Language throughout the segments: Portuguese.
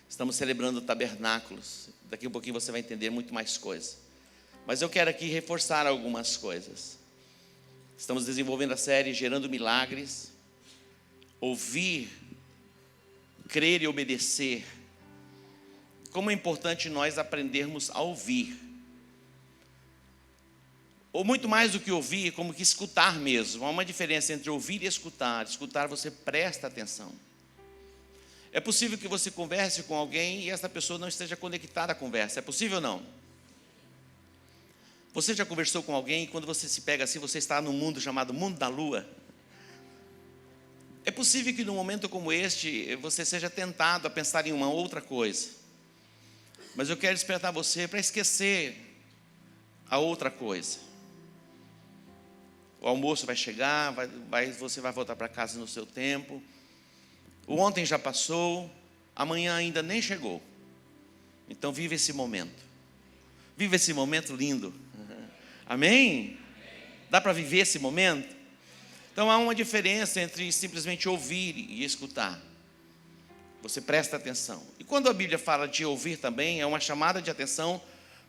Estamos celebrando tabernáculos. Daqui a pouquinho você vai entender muito mais coisas. Mas eu quero aqui reforçar algumas coisas. Estamos desenvolvendo a série Gerando Milagres. Ouvir, crer e obedecer. Como é importante nós aprendermos a ouvir. Ou muito mais do que ouvir, como que escutar mesmo. Há uma diferença entre ouvir e escutar. Escutar, você presta atenção. É possível que você converse com alguém e essa pessoa não esteja conectada à conversa. É possível ou não? Você já conversou com alguém e quando você se pega assim, você está num mundo chamado mundo da lua? É possível que num momento como este, você seja tentado a pensar em uma outra coisa. Mas eu quero despertar você para esquecer a outra coisa. O almoço vai chegar, você vai voltar para casa no seu tempo. O ontem já passou, amanhã ainda nem chegou. Então vive esse momento. Vive esse momento lindo. Amém? Dá para viver esse momento? Então há uma diferença entre simplesmente ouvir e escutar. Você presta atenção. E quando a Bíblia fala de ouvir também, é uma chamada de atenção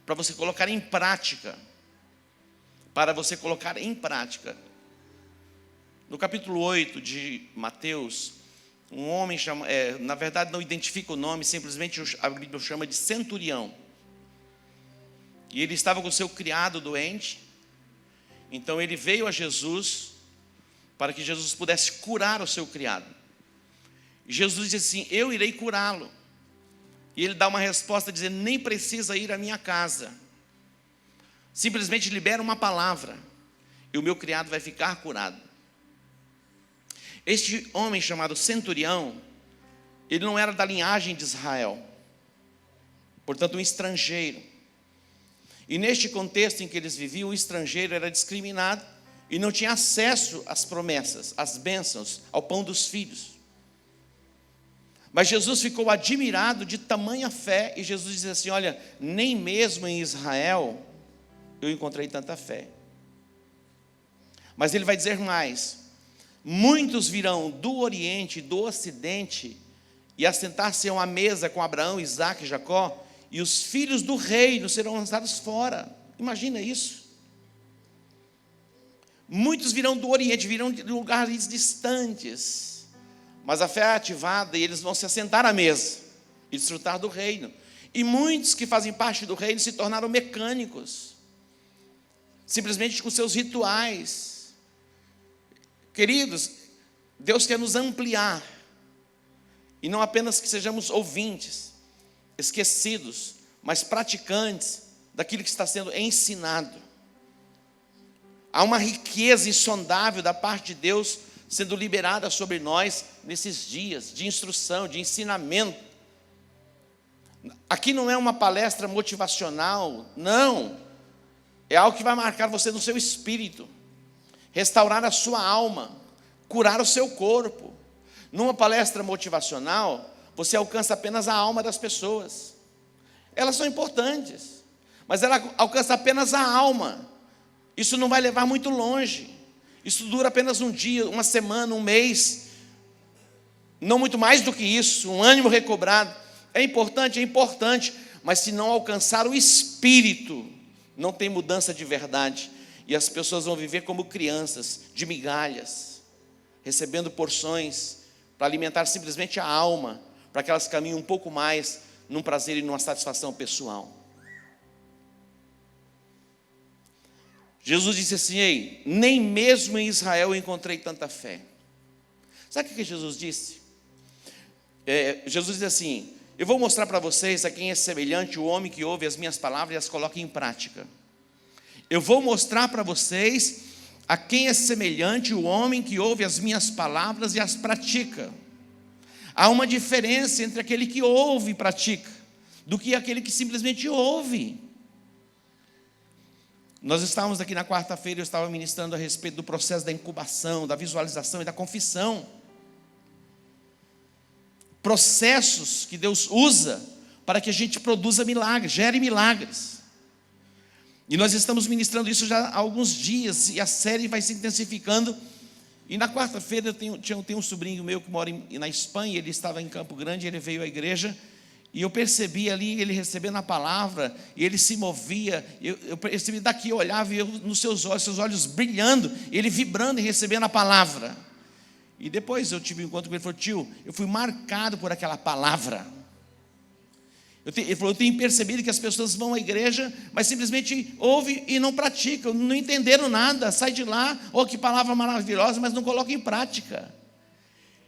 para você colocar em prática. Para você colocar em prática. No capítulo 8 de Mateus, um homem na verdade não identifica o nome, simplesmente a Bíblia o chama de centurião. E ele estava com o seu criado doente. Então ele veio a Jesus para que Jesus pudesse curar o seu criado. E Jesus disse assim: eu irei curá-lo. E ele dá uma resposta dizendo: nem precisa ir à minha casa. Simplesmente libera uma palavra e o meu criado vai ficar curado. Este homem chamado centurião, ele não era da linhagem de Israel, portanto um estrangeiro. E neste contexto em que eles viviam, o estrangeiro era discriminado e não tinha acesso às promessas, às bênçãos, ao pão dos filhos. Mas Jesus ficou admirado de tamanha fé e Jesus disse assim: olha, nem mesmo em Israel eu encontrei tanta fé. Mas ele vai dizer mais: muitos virão do Oriente e do Ocidente e assentar-se à mesa com Abraão, Isaque e Jacó, e os filhos do reino serão lançados fora. Imagina isso. Muitos virão do Oriente, virão de lugares distantes, mas a fé é ativada e eles vão se assentar à mesa e desfrutar do reino. E muitos que fazem parte do reino se tornaram mecânicos, simplesmente com seus rituais. Queridos, Deus quer nos ampliar, e não apenas que sejamos ouvintes, esquecidos, mas praticantes daquilo que está sendo ensinado. Há uma riqueza insondável da parte de Deus sendo liberada sobre nós nesses dias de instrução, de ensinamento. Aqui não é uma palestra motivacional, não. É algo que vai marcar você no seu espírito, restaurar a sua alma, curar o seu corpo. Numa palestra motivacional, você alcança apenas a alma das pessoas. Elas são importantes, mas ela alcança apenas a alma. Isso não vai levar muito longe. Isso dura apenas um dia, uma semana, um mês. Não muito mais do que isso, um ânimo recobrado. É importante, mas se não alcançar o espírito, não tem mudança de verdade. E as pessoas vão viver como crianças, de migalhas, recebendo porções para alimentar simplesmente a alma, para que elas caminhem um pouco mais num prazer e numa satisfação pessoal. Jesus disse assim: ei, nem mesmo em Israel eu encontrei tanta fé. Sabe o que Jesus disse? Jesus disse assim: eu vou mostrar para vocês a quem é semelhante o homem que ouve as minhas palavras e as coloca em prática. Eu vou mostrar para vocês a quem é semelhante o homem que ouve as minhas palavras e as pratica. Há uma diferença entre aquele que ouve e pratica, do que aquele que simplesmente ouve. Nós estávamos aqui na quarta-feira, eu estava ministrando a respeito do processo da incubação, da visualização e da confissão. Processos que Deus usa para que a gente produza milagres, gere milagres. E nós estamos ministrando isso já há alguns dias, e a série vai se intensificando. E na quarta-feira eu tenho um sobrinho meu que mora na Espanha, ele estava em Campo Grande, ele veio à igreja, E eu percebi ali ele recebendo a palavra, e ele se movia. Eu percebi daqui, eu olhava e eu, nos seus olhos brilhando, ele vibrando e recebendo a palavra. E depois eu tive um encontro com ele, ele falou: tio, eu fui marcado por aquela palavra. Ele falou: eu tenho percebido que as pessoas vão à igreja, mas simplesmente ouvem e não praticam, não entenderam nada, sai de lá, oh, que palavra maravilhosa, mas não colocam em prática.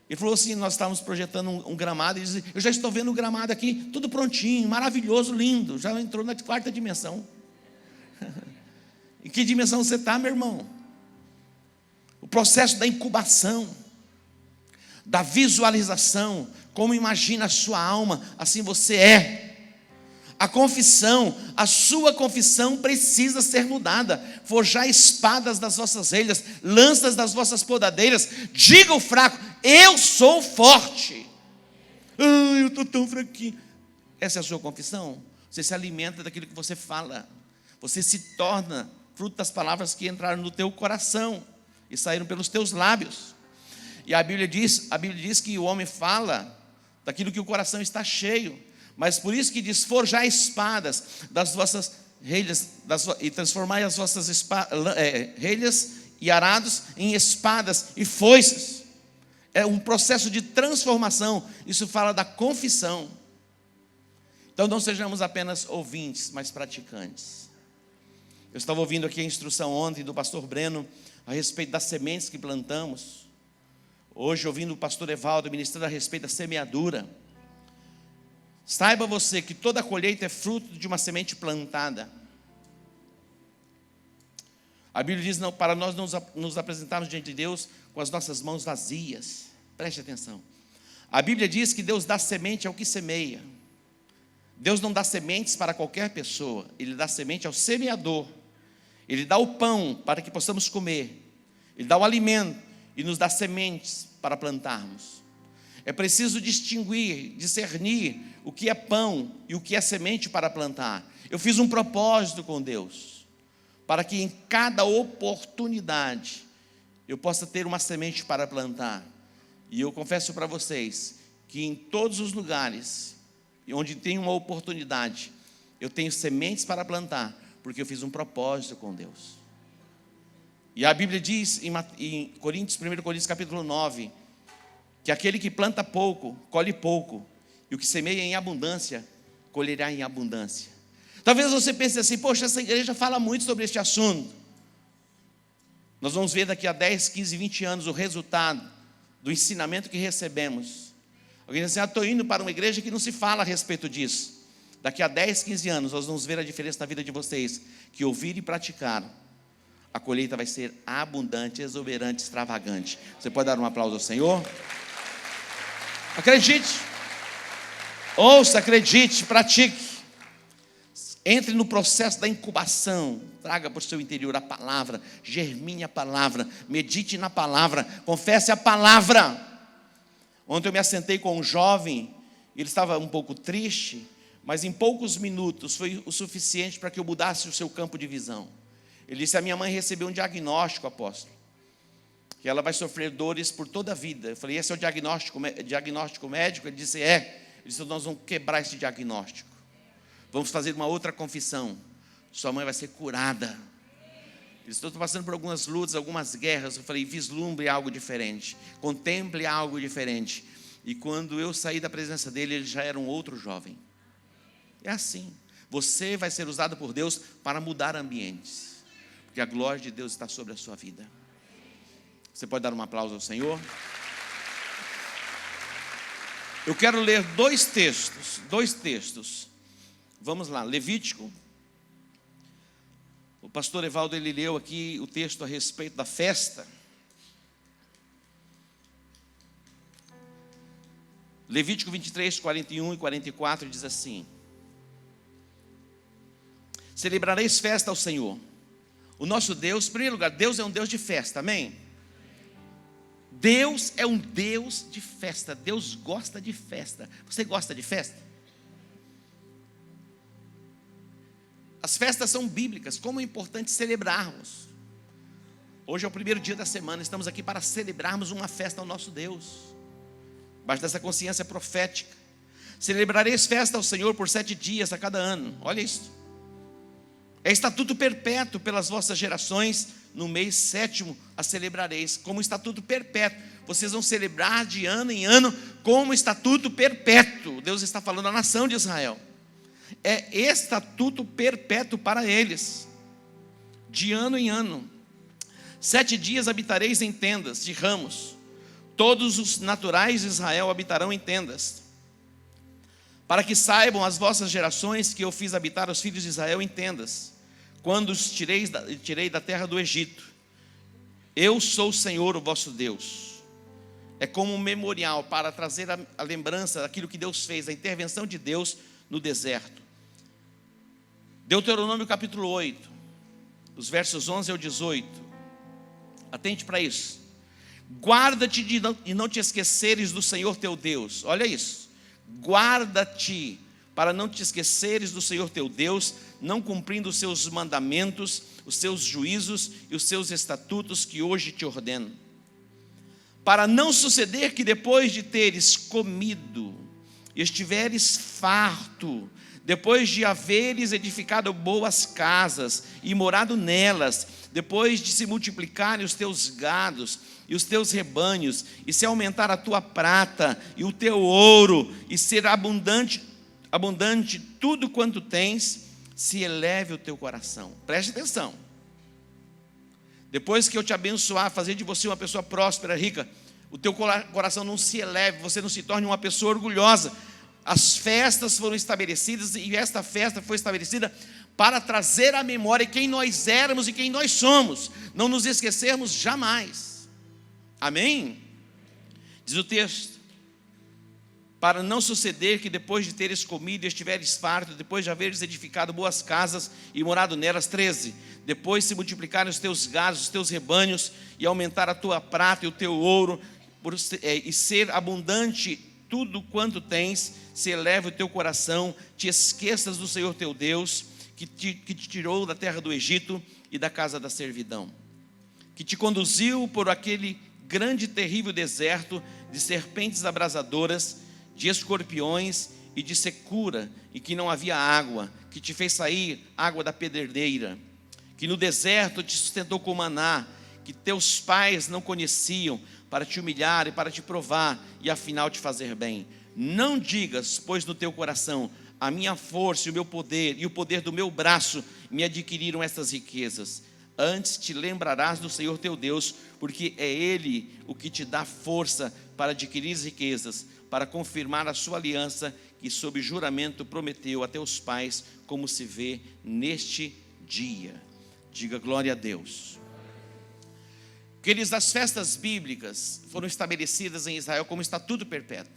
Ele falou assim: nós estávamos projetando um gramado, e ele disse: eu já estou vendo o gramado aqui, tudo prontinho, maravilhoso, lindo, já entrou na 4ª dimensão. Em que dimensão você está, meu irmão? O processo da incubação, da visualização, como imagina a sua alma, assim você é. A confissão, a sua confissão precisa ser mudada. Forjai espadas das vossas relhas, lanças das vossas podadeiras. Diga ao fraco: eu sou forte. Eu estou tão fraquinho. Essa é a sua confissão? Você se alimenta daquilo que você fala. Você se torna fruto das palavras que entraram no teu coração e saíram pelos teus lábios. E a Bíblia diz que o homem fala daquilo que o coração está cheio. Mas por isso que diz: forjai espadas das vossas relhas, e transformai as vossas relhas e arados em espadas e foices. É um processo de transformação. Isso fala da confissão. Então não sejamos apenas ouvintes, mas praticantes. Eu estava ouvindo aqui a instrução ontem do pastor Breno a respeito das sementes que plantamos. Hoje ouvindo o pastor Evaldo ministrando a respeito da semeadura. Saiba você que toda colheita é fruto de uma semente plantada. A Bíblia diz: não, para nós nos apresentarmos diante de Deus com as nossas mãos vazias. Preste atenção. A Bíblia diz que Deus dá semente ao que semeia. Deus não dá sementes para qualquer pessoa. Ele dá semente ao semeador. Ele dá o pão para que possamos comer. Ele dá o alimento e nos dá sementes para plantarmos. É preciso distinguir, discernir o que é pão e o que é semente para plantar. Eu fiz um propósito com Deus, para que em cada oportunidade eu possa ter uma semente para plantar. E eu confesso para vocês que em todos os lugares onde tem uma oportunidade, eu tenho sementes para plantar, porque eu fiz um propósito com Deus. E a Bíblia diz em 1 Coríntios capítulo 9, que aquele que planta pouco, colhe pouco, e o que semeia em abundância, colherá em abundância. Talvez você pense assim: poxa, essa igreja fala muito sobre este assunto. Nós vamos ver daqui a 10, 15, 20 anos o resultado do ensinamento que recebemos. Alguém diz assim: estou indo para uma igreja que não se fala a respeito disso. Daqui a 10, 15 anos nós vamos ver a diferença na vida de vocês, que ouvir e praticar, a colheita vai ser abundante, exuberante, extravagante. Você pode dar um aplauso ao Senhor? Acredite, ouça, acredite, pratique. Entre no processo da incubação. Traga para o seu interior a palavra, germine a palavra, medite na palavra, confesse a palavra. Ontem eu me assentei com um jovem, ele estava um pouco triste, mas em poucos minutos foi o suficiente para que eu mudasse o seu campo de visão. Ele disse: a minha mãe recebeu um diagnóstico, apóstolo, que ela vai sofrer dores por toda a vida. Eu falei: esse é o diagnóstico médico? Ele disse: é. Ele disse: nós vamos quebrar esse diagnóstico. Vamos fazer uma outra confissão. Sua mãe vai ser curada. Ele disse: estou passando por algumas lutas, algumas guerras. Eu falei: vislumbre algo diferente. Contemple algo diferente. E quando eu saí da presença dele, ele já era um outro jovem. É assim. Você vai ser usado por Deus para mudar ambientes, porque a glória de Deus está sobre a sua vida. Você pode dar um aplauso ao Senhor? Eu quero ler dois textos. Vamos lá, Levítico. O pastor Evaldo, ele leu aqui o texto a respeito da festa. Levítico 23, 41 e 44 diz assim: celebrareis festa ao Senhor, o nosso Deus. Em primeiro lugar, Deus é um Deus de festa, amém? Deus é um Deus de festa. Deus gosta de festa. Você gosta de festa? As festas são bíblicas. Como é importante celebrarmos. Hoje é o primeiro dia da semana. Estamos aqui para celebrarmos uma festa ao nosso Deus, debaixo dessa consciência profética. Celebrareis festa ao Senhor por 7 dias a cada ano. Olha isso. É estatuto perpétuo pelas vossas gerações. No mês 7º a celebrareis como estatuto perpétuo. Vocês vão celebrar de ano em ano como estatuto perpétuo. Deus está falando à nação de Israel. É estatuto perpétuo para eles, de ano em ano. 7 dias habitareis em tendas de ramos. Todos os naturais de Israel habitarão em tendas, para que saibam as vossas gerações que eu fiz habitar os filhos de Israel em tendas, quando os tirei da terra do Egito. Eu sou o Senhor, o vosso Deus. É como um memorial para trazer a lembrança daquilo que Deus fez, a intervenção de Deus no deserto. Deuteronômio capítulo 8, os versos 11 ao 18. Atente para isso. Guarda-te de não te esqueceres do Senhor teu Deus. Olha isso. Guarda-te para não te esqueceres do Senhor teu Deus, não cumprindo os seus mandamentos, os seus juízos e os seus estatutos que hoje te ordeno. Para não suceder que depois de teres comido, estiveres farto, depois de haveres edificado boas casas e morado nelas, depois de se multiplicarem os teus gados e os teus rebanhos, e se aumentar a tua prata e o teu ouro, e ser abundante tudo quanto tens, se eleve o teu coração. Preste atenção. Depois que eu te abençoar, fazer de você uma pessoa próspera, rica, o teu coração não se eleve, você não se torne uma pessoa orgulhosa. As festas foram estabelecidas, e esta festa foi estabelecida para trazer à memória quem nós éramos e quem nós somos. Não nos esquecermos jamais. Amém? Diz o texto: para não suceder que depois de teres comido e estiveres farto, depois de haveres edificado boas casas e morado nelas, 13, depois se multiplicarem os teus gados, os teus rebanhos, e aumentar a tua prata e o teu ouro, e ser abundante tudo quanto tens, se eleva o teu coração, te esqueças do Senhor teu Deus, que te tirou da terra do Egito e da casa da servidão, que te conduziu por aquele grande e terrível deserto, de serpentes abrasadoras, de escorpiões e de secura, e que não havia água, que te fez sair água da pedreira, que no deserto te sustentou com maná, que teus pais não conheciam, para te humilhar e para te provar, e afinal te fazer bem. Não digas, pois, no teu coração: a minha força e o meu poder, e o poder do meu braço me adquiriram estas riquezas. Antes te lembrarás do Senhor teu Deus, porque é Ele o que te dá força para adquirir as riquezas, para confirmar a sua aliança, que sob juramento prometeu a teus pais, como se vê neste dia. Diga glória a Deus. Queridos, as festas bíblicas foram estabelecidas em Israel como estatuto perpétuo.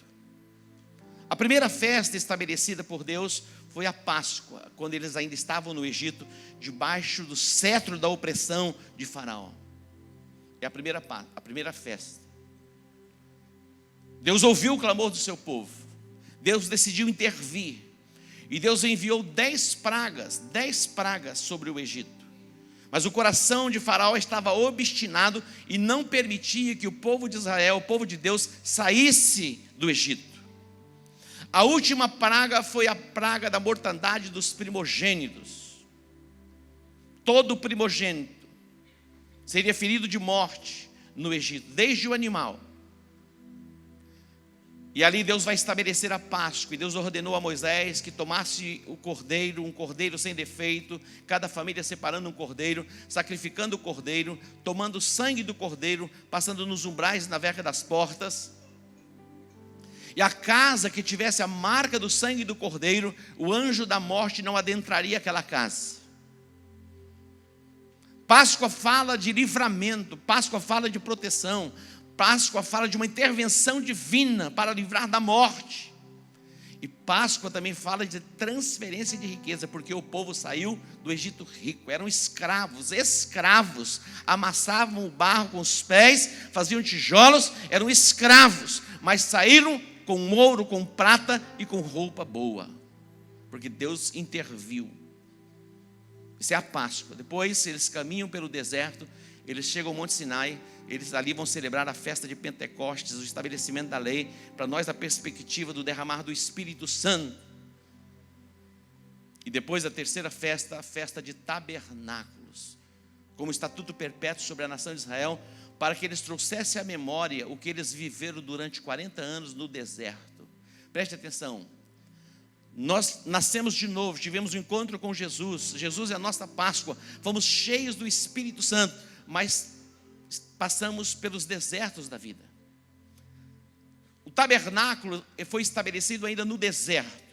A primeira festa estabelecida por Deus foi a Páscoa, quando eles ainda estavam no Egito, debaixo do cetro da opressão de Faraó. É a primeira festa. Deus ouviu o clamor do seu povo. Deus decidiu intervir. E Deus enviou 10 pragas sobre o Egito. Mas o coração de Faraó estava obstinado e não permitia que o povo de Israel, o povo de Deus, saísse do Egito. A última praga foi a praga da mortandade dos primogênitos. Todo primogênito seria ferido de morte no Egito, desde o animal. E ali Deus vai estabelecer a Páscoa, e Deus ordenou a Moisés que tomasse o cordeiro, um cordeiro sem defeito, cada família separando um cordeiro, sacrificando o cordeiro, tomando o sangue do cordeiro, passando nos umbrais e na verga das portas. E a casa que tivesse a marca do sangue do cordeiro, o anjo da morte não adentraria aquela casa. Páscoa fala de livramento, Páscoa fala de proteção, Páscoa fala de uma intervenção divina para livrar da morte. E Páscoa também fala de transferência de riqueza, porque o povo saiu do Egito rico, eram escravos, amassavam o barro com os pés, faziam tijolos, eram escravos, mas saíram com ouro, com prata e com roupa boa, porque Deus interviu. Isso é a Páscoa. Depois eles caminham pelo deserto, Eles chegam ao Monte Sinai, eles ali vão celebrar a festa de Pentecostes, o estabelecimento da lei, para nós a perspectiva do derramar do Espírito Santo. E depois a terceira festa, a festa de tabernáculos, como estatuto perpétuo sobre a nação de Israel, para que eles trouxessem à memória o que eles viveram durante 40 anos no deserto. Preste atenção, nós nascemos de novo, tivemos um encontro com Jesus, Jesus é a nossa Páscoa, fomos cheios do Espírito Santo, mas passamos pelos desertos da vida. O tabernáculo foi estabelecido ainda no deserto.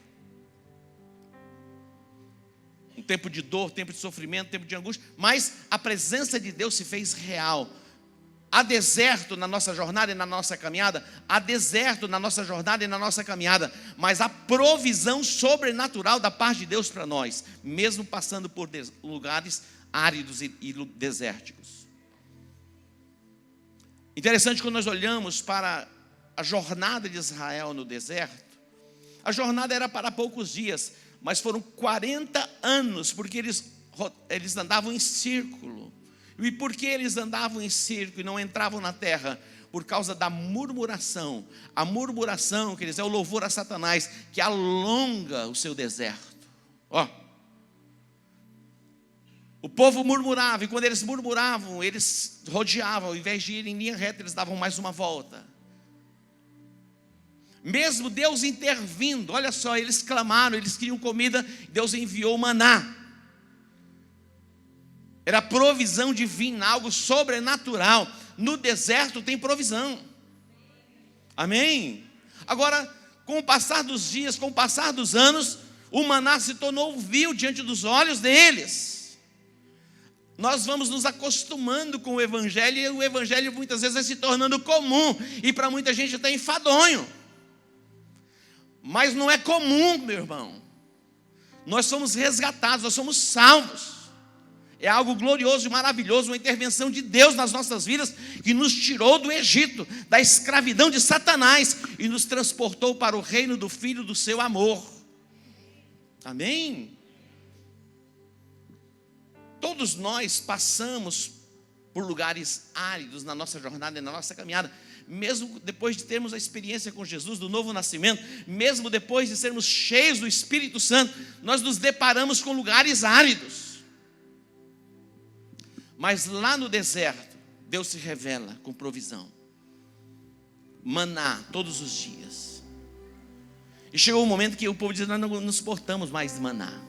Um tempo de dor, tempo de sofrimento, tempo de angústia, mas a presença de Deus se fez real. Há deserto na nossa jornada e na nossa caminhada, mas há provisão sobrenatural da parte de Deus para nós, mesmo passando por lugares áridos e desérticos. Interessante quando nós olhamos para a jornada de Israel no deserto, a jornada era para poucos dias, mas foram 40 anos, porque eles andavam em círculo. E por que eles andavam em círculo e não entravam na terra? Por causa da murmuração. A murmuração, quer dizer, é o louvor a Satanás, que alonga o seu deserto. O povo murmurava, e quando eles murmuravam, eles rodeavam, ao invés de ir em linha reta, eles davam mais uma volta. Mesmo Deus intervindo, olha só, eles clamaram, eles queriam comida, Deus enviou maná. Era provisão divina, algo sobrenatural. No deserto tem provisão. Amém? Agora, com o passar dos dias, com o passar dos anos, o maná se tornou vil diante dos olhos deles. Nós vamos nos acostumando com o evangelho, e o evangelho muitas vezes vai se tornando comum, e para muita gente até enfadonho. Mas não é comum, meu irmão. Nós somos resgatados, nós somos salvos. É algo glorioso e maravilhoso, uma intervenção de Deus nas nossas vidas, que nos tirou do Egito, da escravidão de Satanás, e nos transportou para o reino do Filho do seu amor. Amém? Todos nós passamos por lugares áridos na nossa jornada e na nossa caminhada, mesmo depois de termos a experiência com Jesus, do novo nascimento, mesmo depois de sermos cheios do Espírito Santo, nós nos deparamos com lugares áridos. Mas lá no deserto, Deus se revela com provisão. Maná todos os dias. E chegou um momento que o povo dizia: nós não nos suportamos mais de maná.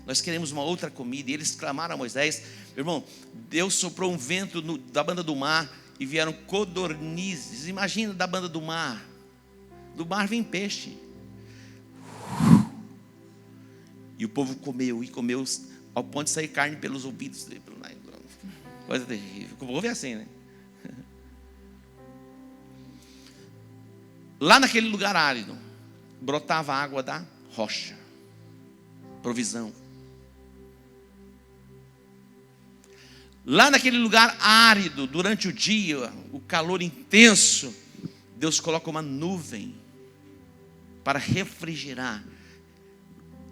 Nós queremos uma outra comida. E eles clamaram a Moisés. Meu irmão, Deus soprou um vento da banda do mar e vieram codornizes. Imagina, da banda do mar. Do mar vem peixe. E o povo comeu e comeu ao ponto de sair carne pelos ouvidos. Coisa terrível. O povo é assim, né? Lá naquele lugar árido, brotava a água da rocha. Provisão. Lá naquele lugar árido, durante o dia, o calor intenso, Deus coloca uma nuvem para refrigerar.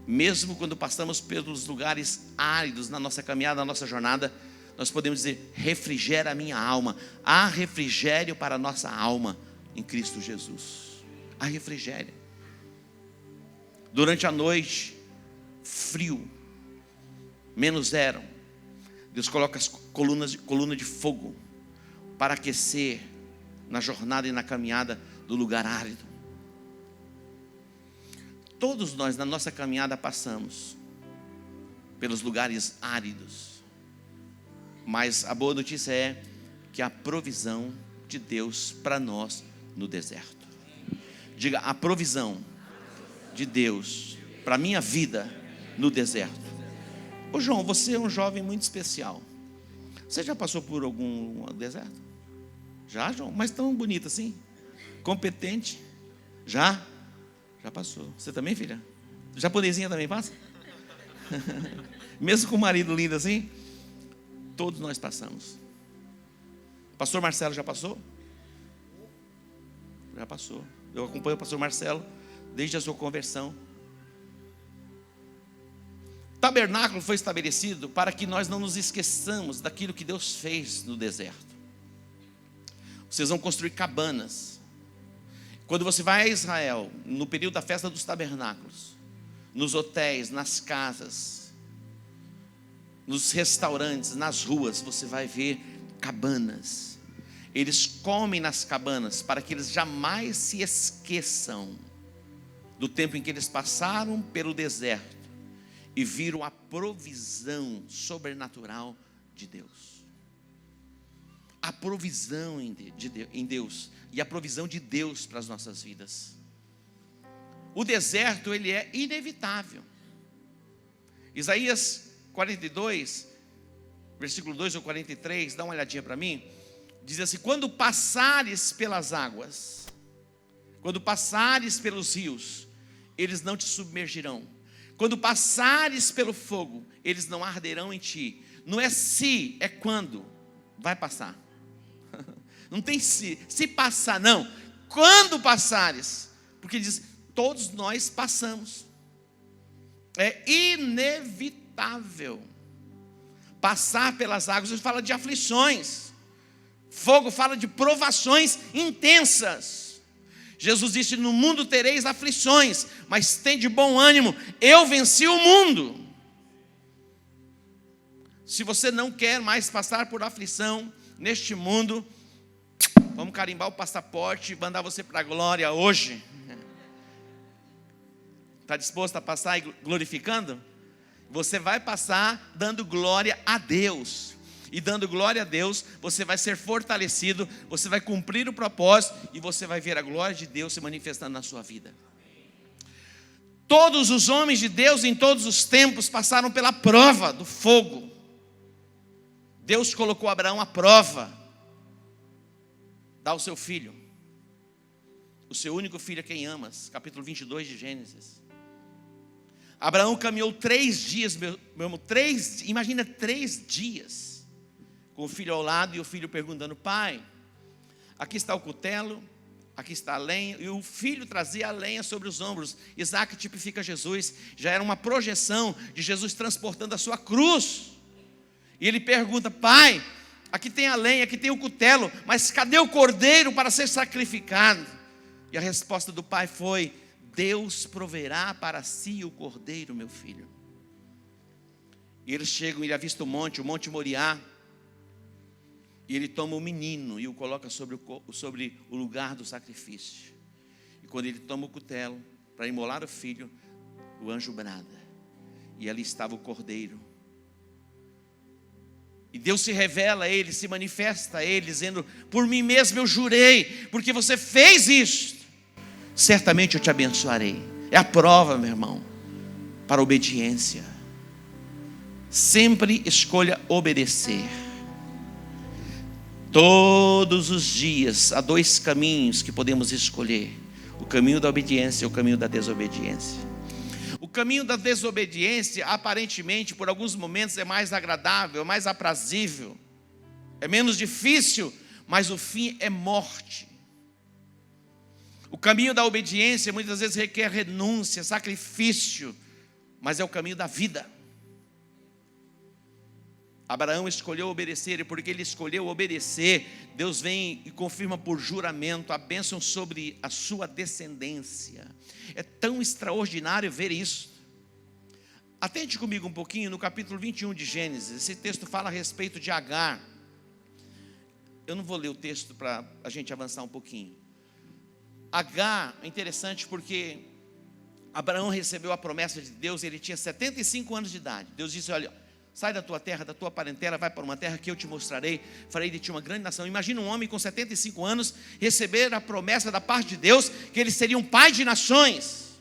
Mesmo quando passamos pelos lugares áridos na nossa caminhada, na nossa jornada, nós podemos dizer: refrigera a minha alma. Há refrigério para a nossa alma em Cristo Jesus. Há refrigério. Durante a noite, frio, -0. Deus coloca as coluna de fogo para aquecer na jornada e na caminhada do lugar árido. Todos nós na nossa caminhada passamos pelos lugares áridos. Mas a boa notícia é que há provisão de Deus para nós no deserto. Diga: a provisão de Deus para a minha vida no deserto. Ô João, você é um jovem muito especial. Você já passou por algum deserto? Já, João? Mas tão bonito assim? Competente? Já? Já passou. Você também, filha? Japonesinha também passa? Mesmo com o marido lindo assim? Todos nós passamos. Pastor Marcelo já passou? Já passou. Eu acompanho o pastor Marcelo desde a sua conversão. tabernáculo foi estabelecido para que nós não nos esqueçamos daquilo que Deus fez no deserto. Vocês vão construir cabanas. Quando você vai a Israel, no período da festa dos tabernáculos, nos hotéis, nas casas, nos restaurantes, nas ruas, você vai ver cabanas. Eles comem nas cabanas para que eles jamais se esqueçam do tempo em que eles passaram pelo deserto e viram a provisão sobrenatural de Deus. A provisão em Deus e a provisão de Deus para as nossas vidas. O deserto, ele é inevitável. Isaías 42, versículo 2 ou 43, dá uma olhadinha para mim. Diz assim: quando passares pelas águas, quando passares pelos rios, eles não te submergirão. Quando passares pelo fogo, eles não arderão em ti. Não é se, é quando vai passar. Não tem se passar, não. Quando passares, porque diz, todos nós passamos. É inevitável passar pelas águas. Ele fala de aflições. Fogo fala de provações intensas. Jesus disse: no mundo tereis aflições, mas tem de bom ânimo, eu venci o mundo. Se você não quer mais passar por aflição neste mundo, vamos carimbar o passaporte e mandar você para a glória hoje. Está disposto a passar glorificando? Você vai passar dando glória a Deus. E dando glória a Deus, você vai ser fortalecido, você vai cumprir o propósito e você vai ver a glória de Deus se manifestando na sua vida. Todos os homens de Deus em todos os tempos passaram pela prova do fogo. Deus colocou Abraão à prova. Dá o seu filho, o seu único filho a quem amas. Capítulo 22 de Gênesis. Abraão caminhou 3 dias, meu irmão, imagina 3 dias. Com o filho ao lado e o filho perguntando: pai, aqui está o cutelo, aqui está a lenha. E o filho trazia a lenha sobre os ombros. Isaac tipifica Jesus. Já era uma projeção de Jesus transportando a sua cruz. E ele pergunta: pai, aqui tem a lenha, aqui tem o cutelo, mas cadê o cordeiro para ser sacrificado? E a resposta do pai foi: Deus proverá para si o cordeiro, meu filho. E eles chegam, ele avista o Monte Moriá. E ele toma o menino e o coloca sobre o lugar do sacrifício. E quando ele toma o cutelo para imolar o filho, o anjo brada. E ali estava o cordeiro. E Deus se revela a ele, se manifesta a ele, dizendo: por mim mesmo eu jurei, porque você fez isso, certamente eu te abençoarei. É a prova, meu irmão, para a obediência. Sempre escolha obedecer. Todos os dias há 2 caminhos que podemos escolher: o caminho da obediência e o caminho da desobediência. O caminho da desobediência, aparentemente, por alguns momentos é mais agradável, é mais aprazível, é menos difícil, mas o fim é morte. O caminho da obediência muitas vezes requer renúncia, sacrifício, mas é o caminho da vida. Abraão escolheu obedecer, e porque ele escolheu obedecer, Deus vem e confirma por juramento a bênção sobre a sua descendência. É tão extraordinário ver isso. Atente comigo um pouquinho no capítulo 21 de Gênesis. Esse texto fala a respeito de Agar. Eu não vou ler o texto para a gente avançar um pouquinho. Agar é interessante porque Abraão recebeu a promessa de Deus, ele tinha 75 anos de idade. Deus disse: olha, sai da tua terra, da tua parentela, vai para uma terra que eu te mostrarei, farei de ti uma grande nação. Imagina um homem com 75 anos receber a promessa da parte de Deus que ele seria um pai de nações.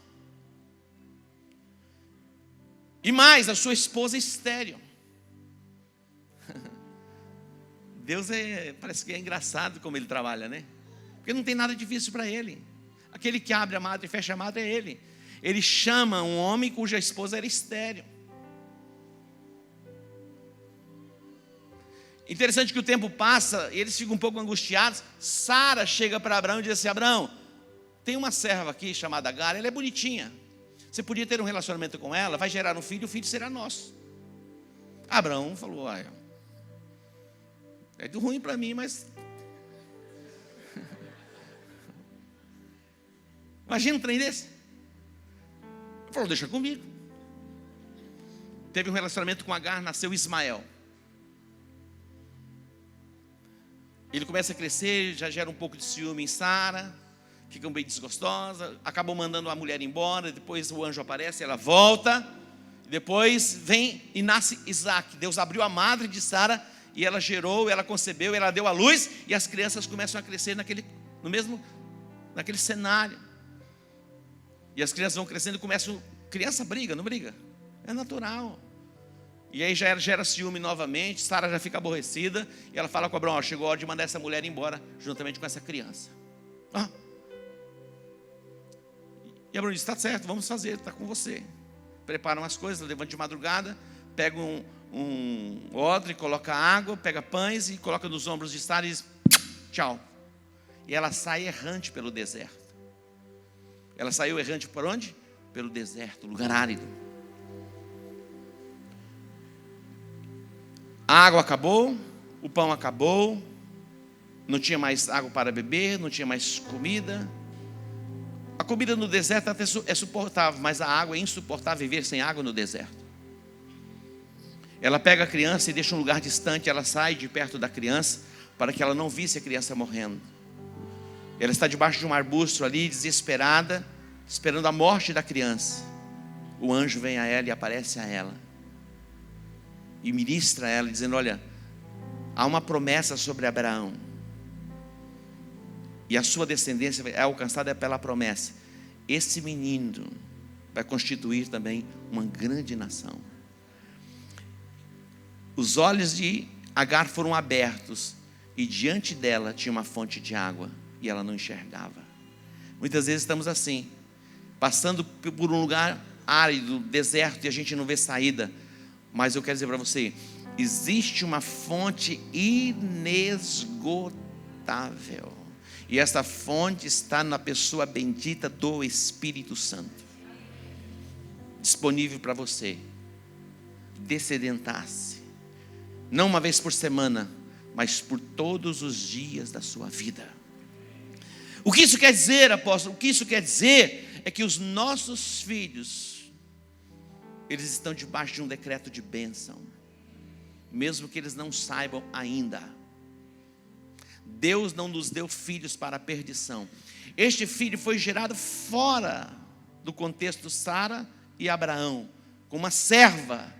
E mais, a sua esposa estéril. Deus parece que é engraçado como ele trabalha, né? Porque não tem nada difícil para ele. Aquele que abre a madre e fecha a madre é ele. Ele chama um homem cuja esposa era estéril. Interessante que o tempo passa e eles ficam um pouco angustiados. Sara chega para Abraão e diz assim: Abraão, tem uma serva aqui chamada Agar, ela é bonitinha. Você podia ter um relacionamento com ela, vai gerar um filho, o filho será nosso. Abraão falou, é do ruim para mim, mas... Imagina um trem desse. Ele falou, deixa comigo. Teve um relacionamento com Agar, nasceu Ismael. Ele começa a crescer, já gera um pouco de ciúme em Sara, fica bem desgostosa, acabou mandando a mulher embora, depois o anjo aparece, ela volta, depois vem e nasce Isaac. Deus abriu a madre de Sara e ela gerou, ela concebeu, ela deu à luz, e as crianças começam a crescer naquele cenário. E as crianças vão crescendo e começam, criança briga, não briga? É natural. E aí já gera ciúme novamente, Sara já fica aborrecida, e ela fala com Abraão, chegou a hora de mandar essa mulher embora, juntamente com essa criança. E Abraão diz, está certo, vamos fazer, está com você. Preparam as coisas, levanta de madrugada, pega um odre, coloca água, pega pães e coloca nos ombros de Sara e diz, tchau. E ela sai errante pelo deserto. Ela saiu errante por onde? Pelo deserto, lugar árido. A água acabou, o pão acabou, não tinha mais água para beber, não tinha mais comida. A comida no deserto até é suportável, mas a água é insuportável viver sem água no deserto. Ela pega a criança e deixa um lugar distante, ela sai de perto da criança, para que ela não visse a criança morrendo. Ela está debaixo de um arbusto ali, desesperada, esperando a morte da criança. O anjo vem a ela e aparece a ela e ministra a ela, dizendo, olha, há uma promessa sobre Abraão, e a sua descendência é alcançada pela promessa. Esse menino vai constituir também uma grande nação. Os olhos de Agar foram abertos, e diante dela tinha uma fonte de água, e ela não enxergava. Muitas vezes estamos assim, passando por um lugar árido, deserto, e a gente não vê saída. Mas eu quero dizer para você, existe uma fonte inesgotável, e essa fonte está na pessoa bendita do Espírito Santo, disponível para você descedentar-se, não uma vez por semana, mas por todos os dias da sua vida. O que isso quer dizer, apóstolo? O que isso quer dizer é que os nossos filhos, eles estão debaixo de um decreto de bênção, mesmo que eles não saibam ainda. Deus não nos deu filhos para a perdição. Este filho foi gerado fora do contexto Sara e Abraão, com uma serva,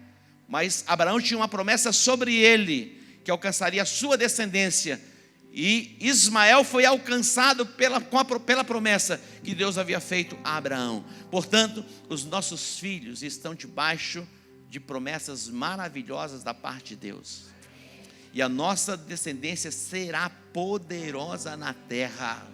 mas Abraão tinha uma promessa sobre ele, que alcançaria a sua descendência, e Ismael foi alcançado pela promessa que Deus havia feito a Abraão. Portanto, os nossos filhos estão debaixo de promessas maravilhosas da parte de Deus, e a nossa descendência será poderosa na terra.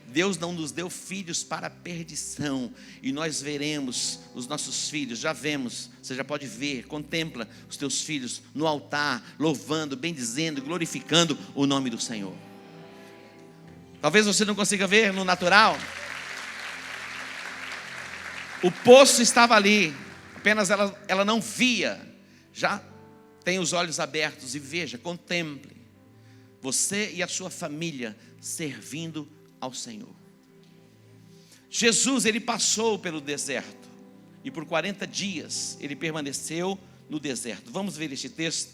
Deus não nos deu filhos para a perdição, e nós veremos os nossos filhos, já vemos, você já pode ver, contempla os teus filhos no altar, louvando, bendizendo, glorificando o nome do Senhor. Talvez você não consiga ver no natural, o poço estava ali, apenas ela não via. Já tem os olhos abertos e veja, contemple, você e a sua família servindo ao Senhor. Jesus, ele passou pelo deserto, e por 40 dias ele permaneceu no deserto. Vamos ver este texto.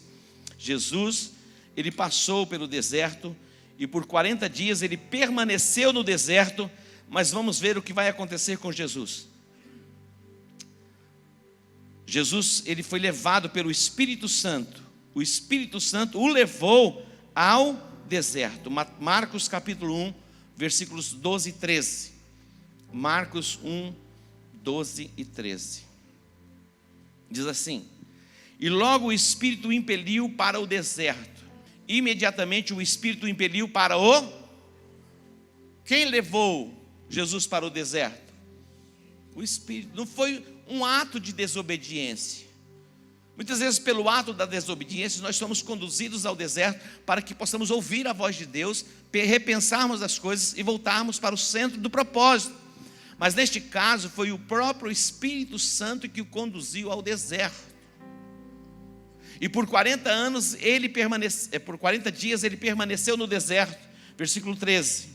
Jesus, ele passou pelo deserto, e por 40 dias ele permaneceu no deserto. Mas vamos ver o que vai acontecer com Jesus. Jesus, ele foi levado pelo Espírito Santo. O Espírito Santo o levou ao deserto. Marcos capítulo 1, versículos 12 e 13. Marcos 1, 12 e 13. Diz assim: e logo o Espírito o impeliu para o deserto. Imediatamente o Espírito o impeliu para o... Quem levou Jesus para o deserto? O Espírito. Não foi um ato de desobediência. Muitas vezes, pelo ato da desobediência, nós somos conduzidos ao deserto para que possamos ouvir a voz de Deus, repensarmos as coisas e voltarmos para o centro do propósito. Mas neste caso foi o próprio Espírito Santo que o conduziu ao deserto. E por 40 dias ele permaneceu no deserto. Versículo 13.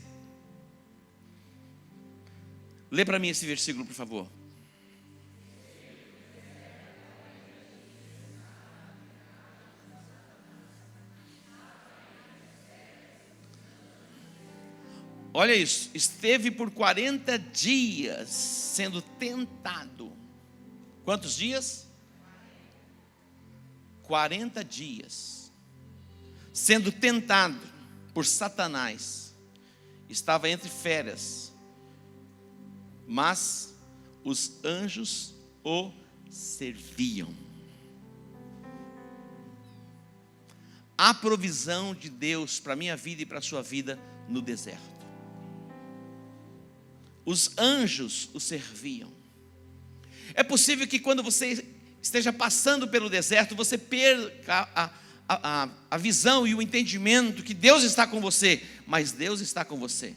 Lê para mim esse versículo, por favor. Olha isso, esteve por 40 dias sendo tentado. Quantos dias? 40 dias sendo tentado por Satanás. Estava entre feras, mas os anjos o serviam. Há provisão de Deus para a minha vida e para a sua vida no deserto. Os anjos o serviam. É possível que quando você esteja passando pelo deserto, você perca a visão e o entendimento que Deus está com você, mas Deus está com você.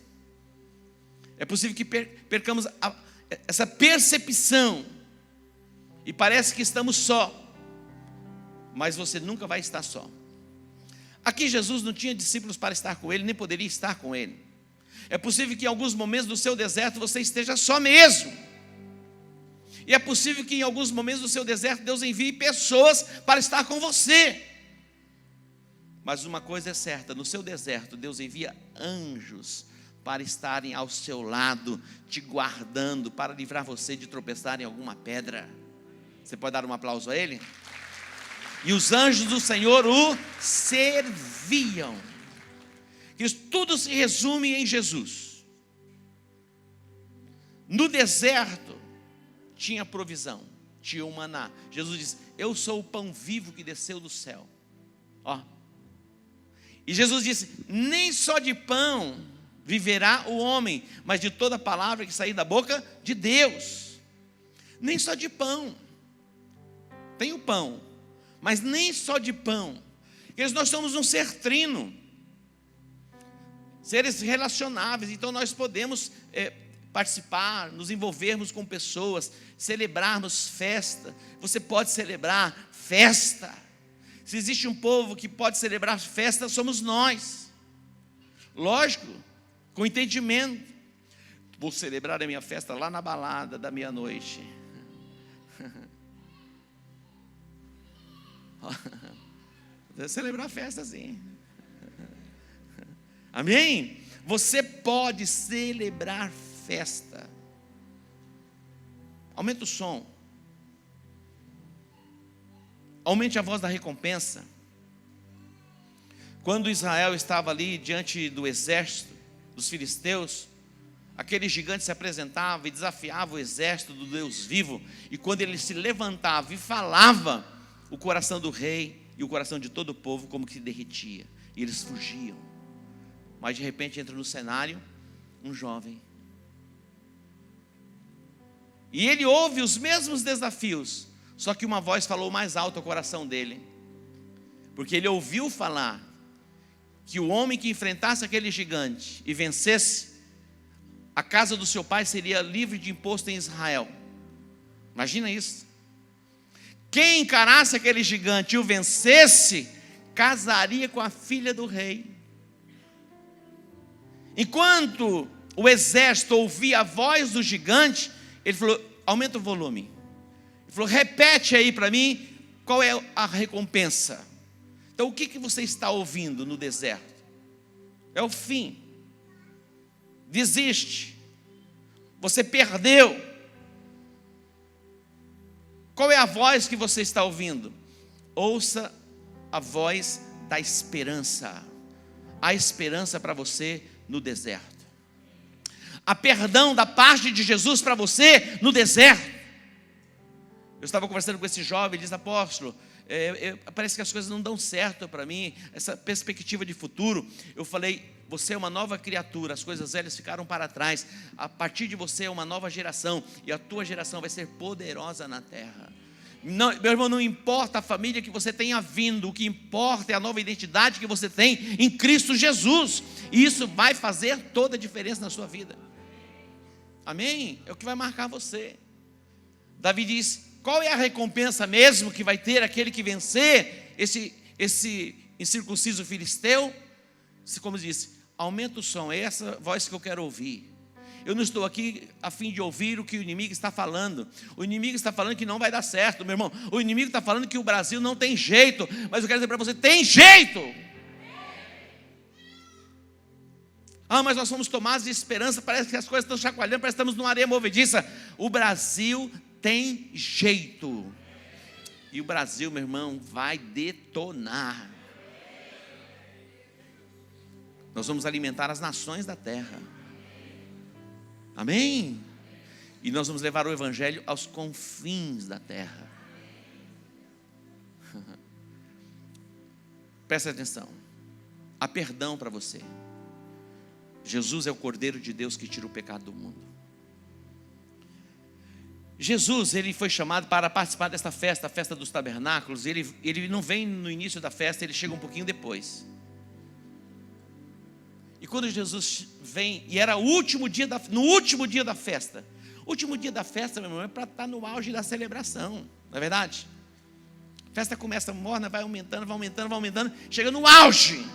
É possível que percamos essa percepção e parece que estamos só, mas você nunca vai estar só. Aqui Jesus não tinha discípulos para estar com ele, nem poderia estar com ele. É possível que em alguns momentos do seu deserto você esteja só mesmo. E é possível que em alguns momentos do seu deserto Deus envie pessoas para estar com você. Mas uma coisa é certa, no seu deserto Deus envia anjos para estarem ao seu lado, te guardando, para livrar você de tropeçar em alguma pedra. Você pode dar um aplauso a ele? E os anjos do Senhor o serviam. Isso tudo se resume em Jesus. No deserto tinha provisão, tinha o maná. Jesus disse: eu sou o pão vivo que desceu do céu. Ó. E Jesus disse: nem só de pão viverá o homem, mas de toda palavra que sair da boca de Deus. Nem só de pão. Tem o pão, mas nem só de pão. Nós somos um ser trino, seres relacionáveis. Então nós podemos participar, nos envolvermos com pessoas, celebrarmos festa. Você pode celebrar festa. Se existe um povo que pode celebrar festa, somos nós. Lógico, com entendimento. Vou celebrar a minha festa lá na balada da meia-noite. Celebrar a festa sim. Amém? Você pode celebrar festa. Aumenta o som. Aumente a voz da recompensa. Quando Israel estava ali diante do exército dos filisteus, aquele gigante se apresentava e desafiava o exército do Deus vivo. E quando ele se levantava e falava, o coração do rei e o coração de todo o povo como que se derretia. E eles fugiam. Mas de repente entra no cenário um jovem. E ele ouve os mesmos desafios, só que uma voz falou mais alto ao coração dele. Porque ele ouviu falar que o homem que enfrentasse aquele gigante e vencesse, a casa do seu pai seria livre de imposto em Israel. Imagina isso. Quem encarasse aquele gigante e o vencesse, casaria com a filha do rei. Enquanto o exército ouvia a voz do gigante, ele falou: aumenta o volume. Ele falou: repete aí para mim qual é a recompensa. Então o que você está ouvindo no deserto? É o fim. Desiste. Você perdeu. Qual é a voz que você está ouvindo? Ouça a voz da esperança. Há esperança para você no deserto. Há perdão da parte de Jesus para você no deserto. Eu estava conversando com esse jovem, ele diz: apóstolo, parece que as coisas não dão certo para mim, essa perspectiva de futuro. Eu falei: você é uma nova criatura, as coisas velhas ficaram para trás. A partir de você é uma nova geração, e a tua geração vai ser poderosa na terra. Não, meu irmão, não importa a família que você tenha vindo, o que importa é a nova identidade que você tem em Cristo Jesus, e isso vai fazer toda a diferença na sua vida. Amém? É o que vai marcar você. Davi diz: qual é a recompensa mesmo que vai ter aquele que vencer esse incircunciso filisteu? Como disse, aumenta o som, é essa voz que eu quero ouvir. Eu não estou aqui a fim de ouvir o que o inimigo está falando. O inimigo está falando que não vai dar certo, meu irmão. O inimigo está falando que o Brasil não tem jeito. Mas eu quero dizer para você: tem jeito. Ah, mas nós somos tomados de esperança. Parece que as coisas estão chacoalhando, parece que estamos numa areia movediça. O Brasil tem jeito. E o Brasil, meu irmão, vai detonar. Nós vamos alimentar as nações da terra. Amém? E nós vamos levar o evangelho aos confins da terra. Presta atenção. Há perdão para você. Jesus é o Cordeiro de Deus que tira o pecado do mundo. Jesus, ele foi chamado para participar desta festa, a festa dos tabernáculos. Ele não vem no início da festa, ele chega um pouquinho depois. E quando Jesus vem, e era no último dia da festa. O último dia da festa, meu irmão, é para estar no auge da celebração, não é verdade? A festa começa morna, vai aumentando, chega no auge.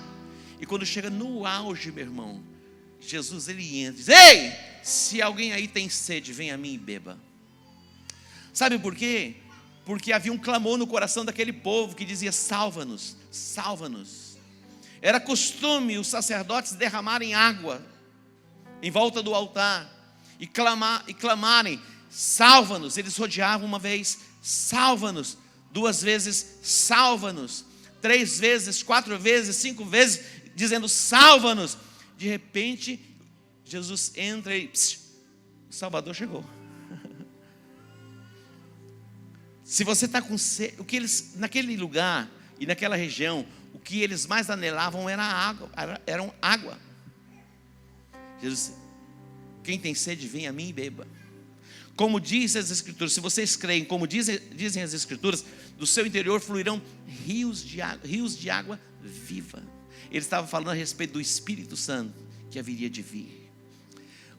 E quando chega no auge, meu irmão, Jesus, ele entra e diz: ei, se alguém aí tem sede, vem a mim e beba. Sabe por quê? Porque havia um clamor no coração daquele povo que dizia: salva-nos, salva-nos. Era costume os sacerdotes derramarem água em volta do altar e clamarem: salva-nos. Eles rodeavam uma vez: salva-nos. 2 vezes: salva-nos. 3 vezes, 4 vezes, 5 vezes, dizendo: salva-nos. De repente, Jesus entra e o Salvador chegou. Se você está com sede, o que eles, naquele lugar e naquela região, o que eles mais anelavam era água. Jesus: quem tem sede, vem a mim e beba. Como dizem as Escrituras, se vocês creem, como dizem as Escrituras, do seu interior fluirão rios de água viva. Ele estava falando a respeito do Espírito Santo que haveria de vir.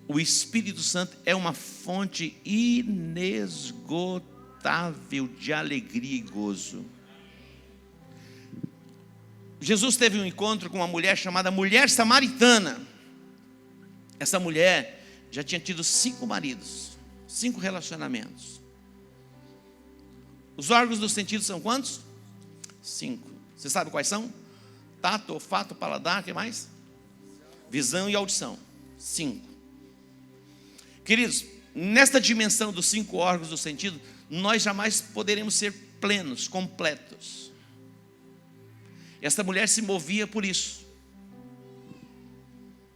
O Espírito Santo é uma fonte inesgotável de alegria e gozo. Jesus teve um encontro com uma mulher chamada mulher samaritana. Essa mulher já tinha tido 5 maridos, 5 relacionamentos. Os órgãos dos sentidos são quantos? 5. Você sabe quais são? Tato, olfato, paladar, o que mais? Visão e audição. 5. Queridos, nesta dimensão dos 5 órgãos do sentido, nós jamais poderemos ser plenos, completos. Esta mulher se movia por isso.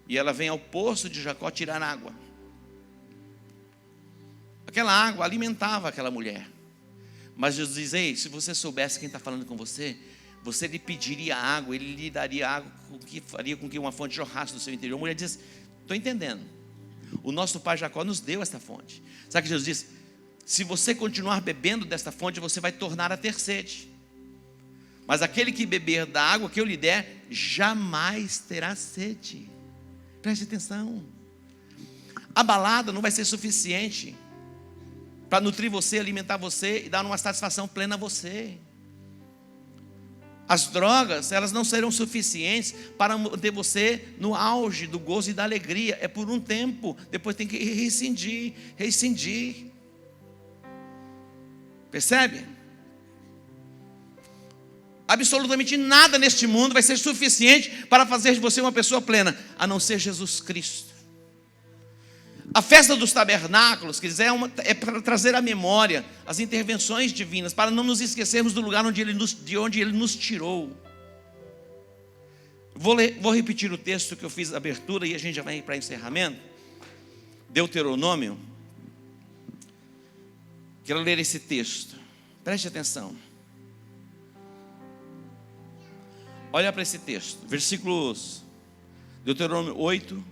E ela vem ao poço de Jacó tirar água. Aquela água alimentava aquela mulher. Mas Jesus diz: ei, se você soubesse quem está falando com você, você lhe pediria água, ele lhe daria água, que faria com que uma fonte jorrasse do seu interior. A mulher diz: estou entendendo. O nosso pai Jacó nos deu esta fonte. Sabe o que Jesus diz? Se você continuar bebendo desta fonte, você vai tornar a ter sede. Mas aquele que beber da água que eu lhe der, jamais terá sede. Preste atenção. A balada não vai ser suficiente para nutrir você, alimentar você e dar uma satisfação plena a você. As drogas, elas não serão suficientes para manter você no auge do gozo e da alegria. É por um tempo, depois tem que rescindir. Percebe? Absolutamente nada neste mundo vai ser suficiente para fazer de você uma pessoa plena, a não ser Jesus Cristo. A festa dos tabernáculos, quer dizer, é para trazer à memória as intervenções divinas, para não nos esquecermos do lugar de onde Ele nos tirou. Vou repetir o texto que eu fiz a abertura e a gente já vai para encerramento. Deuteronômio. Quero ler esse texto. Preste atenção. Olha para esse texto. Versículos. Deuteronômio 8,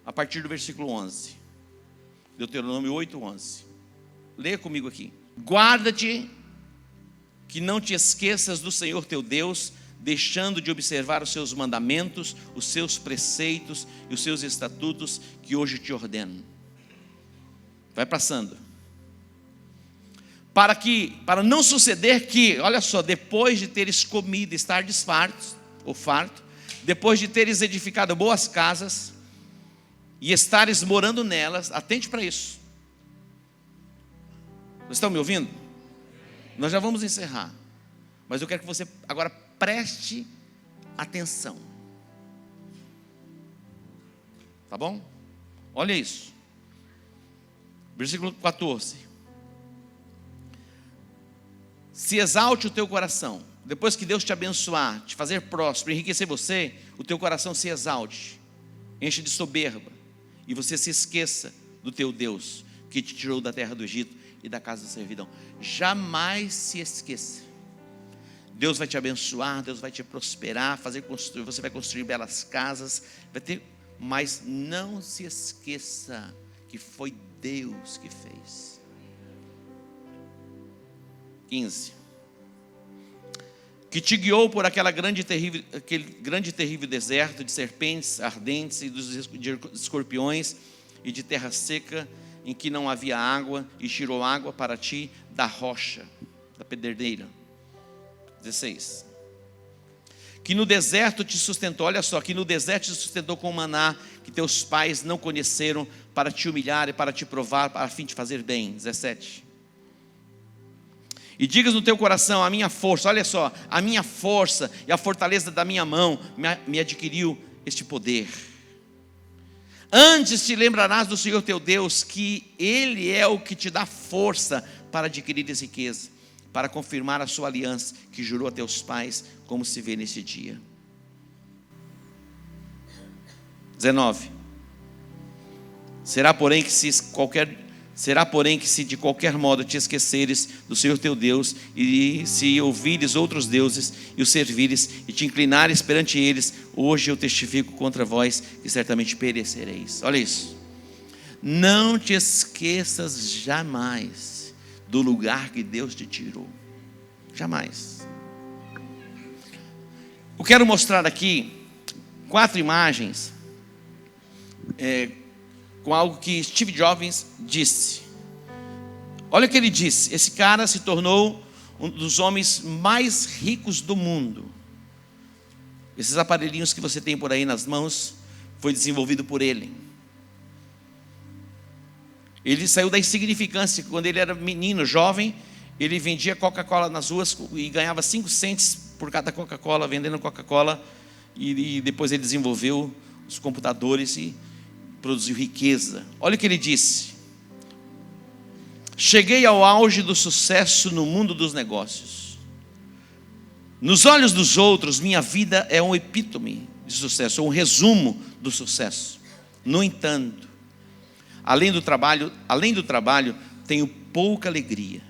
a partir do versículo 11. Deuteronômio 8, 11. Leia comigo aqui. Guarda-te que não te esqueças do Senhor teu Deus, deixando de observar os seus mandamentos, os seus preceitos e os seus estatutos que hoje te ordeno. Vai passando. Para não suceder que, olha só, depois de teres comido, estar fartos, ou farto, depois de teres edificado boas casas, e estares morando nelas, atente para isso. Vocês estão me ouvindo? Nós já vamos encerrar, mas eu quero que você agora preste atenção. Tá bom? Olha isso. Versículo 14. Se exalte o teu coração. Depois que Deus te abençoar, te fazer próspero, enriquecer você, o teu coração se exalte, enche de soberba, e você se esqueça do teu Deus, que te tirou da terra do Egito e da casa da servidão. Jamais se esqueça. Deus vai te abençoar, Deus vai te prosperar, você vai construir belas casas, mas não se esqueça que foi Deus que fez. 15. Que te guiou por aquele grande e terrível deserto de serpentes ardentes e de escorpiões e de terra seca, em que não havia água, e tirou água para ti da rocha, da pederneira. 16. Que no deserto te sustentou, olha só, que no deserto te sustentou com maná, que teus pais não conheceram, para te humilhar e para te provar, para a fim de fazer bem. 17. E digas no teu coração: a minha força, olha só, a minha força e a fortaleza da minha mão me adquiriu este poder. Antes te lembrarás do Senhor teu Deus, que Ele é o que te dá força para adquirir essa riqueza, para confirmar a sua aliança, que jurou a teus pais, como se vê nesse dia. 19. Será, porém, que se de qualquer modo te esqueceres do Senhor teu Deus, e se ouvires outros deuses e os servires, e te inclinares perante eles, hoje eu testifico contra vós que certamente perecereis. Olha isso. Não te esqueças jamais do lugar que Deus te tirou. Jamais. Eu quero mostrar aqui 4 imagens com algo que Steve Jobs disse. Olha o que ele disse: esse cara se tornou um dos homens mais ricos do mundo. Esses aparelhinhos que você tem por aí nas mãos foi desenvolvido por ele. Ele saiu da insignificância. Quando ele era menino, jovem, ele vendia Coca-Cola nas ruas e ganhava 5 cents por cada Coca-Cola, vendendo Coca-Cola, e depois ele desenvolveu os computadores e produziu riqueza. Olha o que ele disse: cheguei ao auge do sucesso no mundo dos negócios. Nos olhos dos outros, minha vida é um epítome de sucesso, um resumo do sucesso. No entanto, além do trabalho, tenho pouca alegria.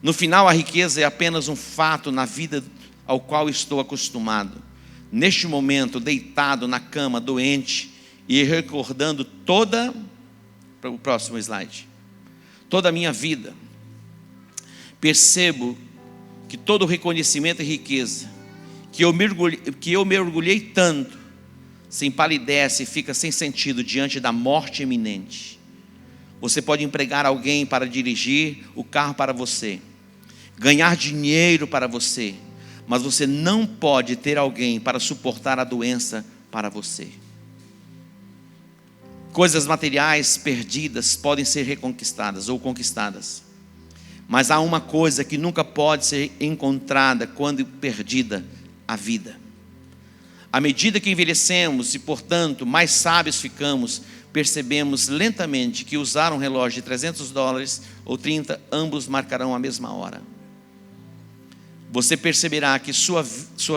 No final, a riqueza é apenas um fato na vida ao qual estou acostumado. Neste momento, deitado na cama, doente, e recordando toda a minha vida, percebo que todo o reconhecimento e riqueza que eu me orgulhei tanto, se empalidece e fica sem sentido diante da morte iminente. Você pode empregar alguém para dirigir o carro para você, ganhar dinheiro para você, mas você não pode ter alguém para suportar a doença para você. Coisas materiais perdidas podem ser reconquistadas ou conquistadas, mas há uma coisa que nunca pode ser encontrada quando perdida: a vida. À medida que envelhecemos e, portanto, mais sábios ficamos, percebemos lentamente que usar um relógio de $300 ou 30, ambos marcarão a mesma hora. Você perceberá que sua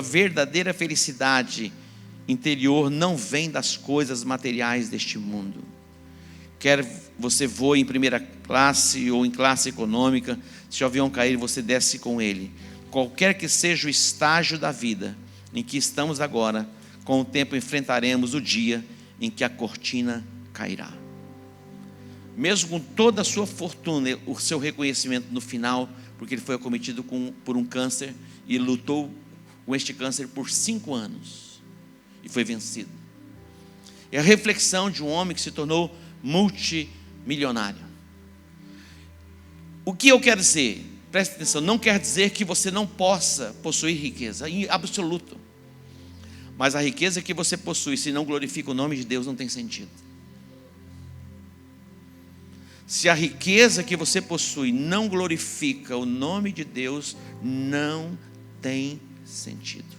verdadeira felicidade interior não vem das coisas materiais deste mundo. Quer você voe em primeira classe ou em classe econômica, se o avião cair, você desce com ele. Qualquer que seja o estágio da vida em que estamos agora, com o tempo enfrentaremos o dia em que a cortina cairá. Mesmo com toda a sua fortuna, o seu reconhecimento no final, porque ele foi acometido por um câncer e lutou com este câncer por 5 anos. E foi vencido. É a reflexão de um homem que se tornou multimilionário. O que eu quero dizer? Preste atenção, não quer dizer que você não possa possuir riqueza, em absoluto. Mas a riqueza que você possui, se não glorifica o nome de Deus, não tem sentido. Se a riqueza que você possui não glorifica o nome de Deus, não tem sentido.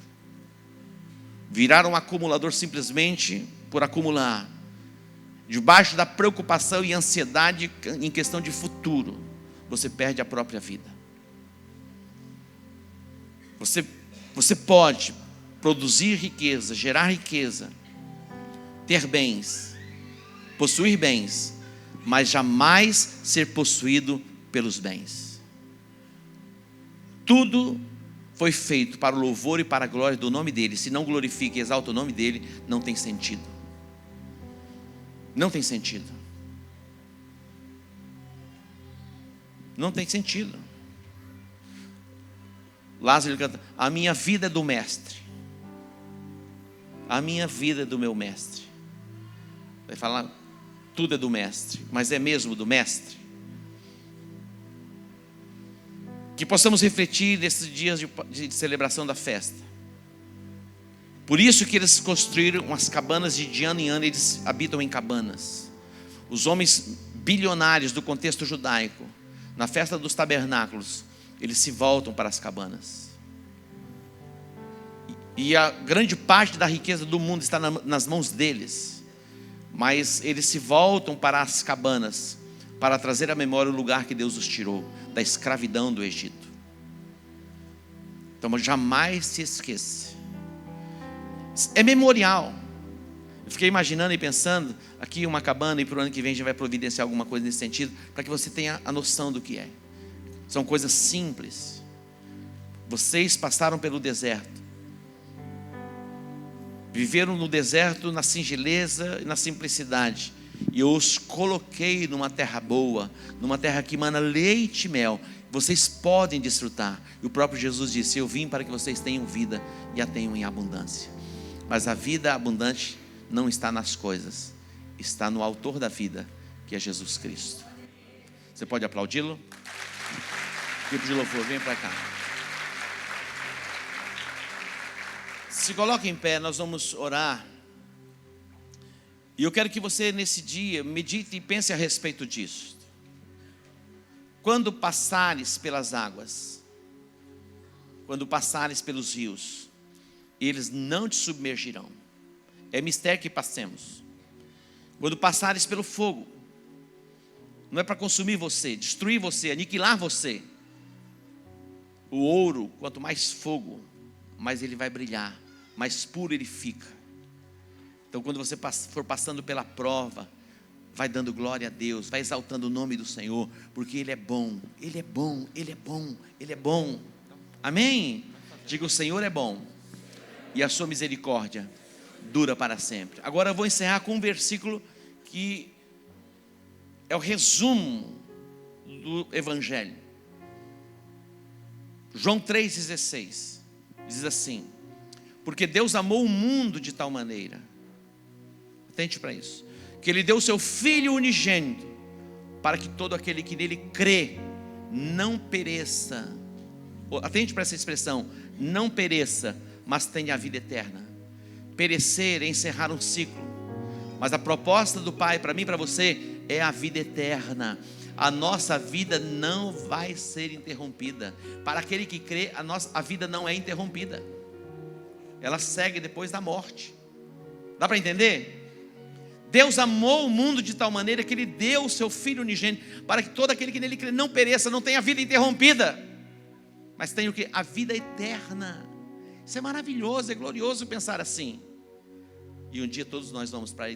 Virar um acumulador simplesmente por acumular, debaixo da preocupação e ansiedade em questão de futuro, você perde a própria vida. Você pode produzir riqueza, gerar riqueza, ter bens, possuir bens, mas jamais ser possuído pelos bens. Tudo foi feito para o louvor e para a glória do nome dele. Se não glorifica e exalta o nome dele, não tem sentido. Não tem sentido. Não tem sentido. Lázaro canta: a minha vida é do mestre. A minha vida é do meu mestre. Vai falar, tudo é do mestre, mas é mesmo do mestre? Que possamos refletir nesses dias de celebração da festa. Por isso que eles construíram umas cabanas de ano em ano, eles habitam em cabanas. Os homens bilionários do contexto judaico, na festa dos tabernáculos, eles se voltam para as cabanas. E a grande parte da riqueza do mundo está nas mãos deles. Mas eles se voltam para as cabanas para trazer à memória o lugar que Deus os tirou da escravidão do Egito. Então jamais se esqueça. É memorial. Eu fiquei imaginando e pensando aqui uma cabana, e para o ano que vem a gente vai providenciar alguma coisa nesse sentido, para que você tenha a noção do que é. São coisas simples. Vocês passaram pelo deserto, viveram no deserto na singeleza e na simplicidade, e eu os coloquei numa terra boa, numa terra que emana leite e mel. Vocês podem desfrutar. E o próprio Jesus disse: eu vim para que vocês tenham vida e a tenham em abundância. Mas a vida abundante não está nas coisas, está no autor da vida, que é Jesus Cristo. Você pode aplaudi-lo? Tipo de louvor, vem para cá. Se coloque em pé, nós vamos orar. E eu quero que você nesse dia medite e pense a respeito disso. Quando passares pelas águas, quando passares pelos rios, eles não te submergirão. É mistério que passemos. Quando passares pelo fogo, não é para consumir você, destruir você, aniquilar você. O ouro, quanto mais fogo, mais ele vai brilhar, mais puro ele fica. Então quando você for passando pela prova, vai dando glória a Deus, vai exaltando o nome do Senhor, porque Ele é bom, Ele é bom, Ele é bom, Ele é bom. Amém? Diga: o Senhor é bom, e a sua misericórdia dura para sempre. Agora eu vou encerrar com um versículo que é o resumo do Evangelho. João 3,16 diz assim: porque Deus amou o mundo de tal maneira, atente para isso, que Ele deu o seu Filho unigênito, para que todo aquele que nele crê não pereça. Atente para essa expressão: não pereça, mas tenha a vida eterna. Perecer é encerrar um ciclo, mas a proposta do Pai para mim e para você é a vida eterna. A nossa vida não vai ser interrompida. Para aquele que crê, a vida não é interrompida, ela segue depois da morte. Dá para entender? Deus amou o mundo de tal maneira que Ele deu o seu Filho unigênito, para que todo aquele que nele crê não pereça, não tenha a vida interrompida, mas tenha o quê? A vida eterna. Isso é maravilhoso, é glorioso pensar assim. E um dia todos nós vamos para